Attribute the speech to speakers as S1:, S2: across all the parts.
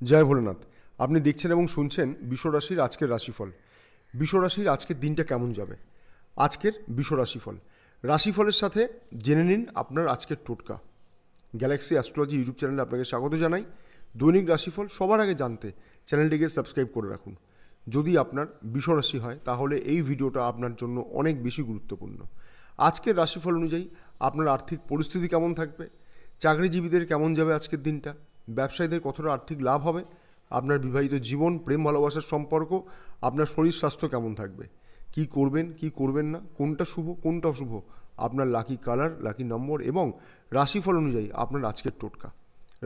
S1: জয় ভোলেনাথ। আপনি দেখছেন এবং শুনছেন বিশ্বরাশির আজকের রাশিফল। বিশ্বরাশির আজকের দিনটা কেমন যাবে, আজকের বিশ্বরাশিফল। রাশিফলের সাথে জেনে নিন আপনার আজকের টোটকা। গ্যালাক্সি অ্যাস্ট্রোলজি ইউটিউব চ্যানেলে আপনাকে স্বাগত জানাই। দৈনিক রাশিফল সবার আগে জানতে চ্যানেলটিকে সাবস্ক্রাইব করে রাখুন। যদি আপনার বিশ্বরাশি হয় তাহলে এই ভিডিওটা আপনার জন্য অনেক বেশি গুরুত্বপূর্ণ। আজকের রাশিফল অনুযায়ী আপনার আর্থিক পরিস্থিতি কেমন থাকবে, চাকরিজীবীদের কেমন যাবে আজকের দিনটা, ব্যবসায়ীদের কতটা আর্থিক লাভ হবে, আপনার বিবাহিত জীবন, প্রেম ভালোবাসার সম্পর্ক, আপনার শরীর স্বাস্থ্য কেমন থাকবে, কি করবেন কি করবেন না, কোনটা শুভ কোনটা অশুভ, আপনার লাকি কালার, লাকি নম্বর এবং রাশিফল অনুযায়ী আপনার আজকের টোটকা।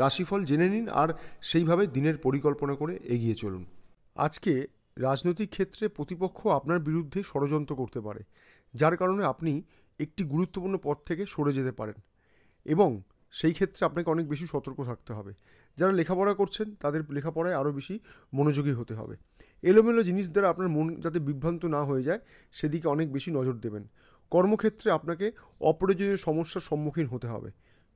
S1: রাশিফল জেনে নিন আর সেইভাবে দিনের পরিকল্পনা করে এগিয়ে চলুন। আজকে রাজনৈতিক ক্ষেত্রে প্রতিপক্ষ আপনার বিরুদ্ধে ষড়যন্ত্র করতে পারে, যার কারণে আপনি একটি গুরুত্বপূর্ণ পদ থেকে সরে যেতে পারেন এবং সেই ক্ষেত্রে আপনাকে অনেক বেশি সতর্ক থাকতে হবে। যারা লেখাপড়া করছেন তাদের লেখাপড়ায় আরও বেশি মনোযোগী হতে হবে। এলোমেলো জিনিস দ্বারা আপনার মন যাতে বিভ্রান্ত না হয়ে যায় সেদিকে অনেক বেশি নজর দেবেন। কর্মক্ষেত্রে আপনাকে অপ্রয়োজনীয় সমস্যার সম্মুখীন হতে হবে।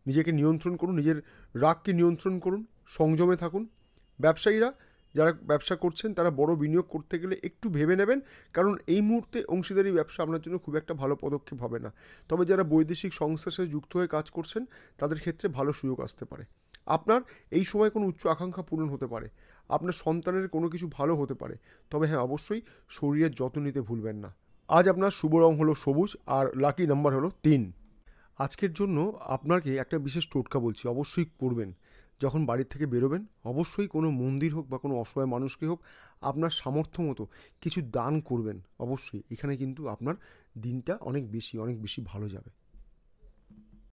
S1: নিজেকে নিয়ন্ত্রণ করুন, নিজের রাগকে নিয়ন্ত্রণ করুন, সংযমে থাকুন। ব্যবসায়ীরা যারা ব্যবসা করছেন তারা বড় বিনিয়োগ করতে গেলে একটু ভেবে নেবেন, কারণ এই মুহূর্তে অংশীদারি ব্যবসা আপনার জন্য খুব একটা ভালো পদক্ষেপ হবে না। তবে যারা বৈদেশিক সংস্থার সাথে যুক্ত হয়ে কাজ করছেন তাদের ক্ষেত্রে ভালো সুযোগ আসতে পারে। আপনার এই সময় কোনো উচ্চ আকাঙ্ক্ষা পূরণ হতে পারে, আপনার সন্তানের কোনো কিছু ভালো হতে পারে। তবে হ্যাঁ, অবশ্যই শরীরের যত্ন নিতে ভুলবেন না। আজ আপনার শুভ রং হলো সবুজ আর লাকি নাম্বার হলো 3। আজকের জন্য আপনাকে একটা বিশেষ টোটকা বলছি, অবশ্যই করবেন। যখন বাড়ির থেকে বেরোবেন অবশ্যই কোনো মন্দির হোক বা কোনো অসহায় মানুষকে হোক আপনার সামর্থ্য মতো কিছু দান করবেন। অবশ্যই এখানে কিন্তু আপনার দিনটা অনেক বেশি ভালো যাবে।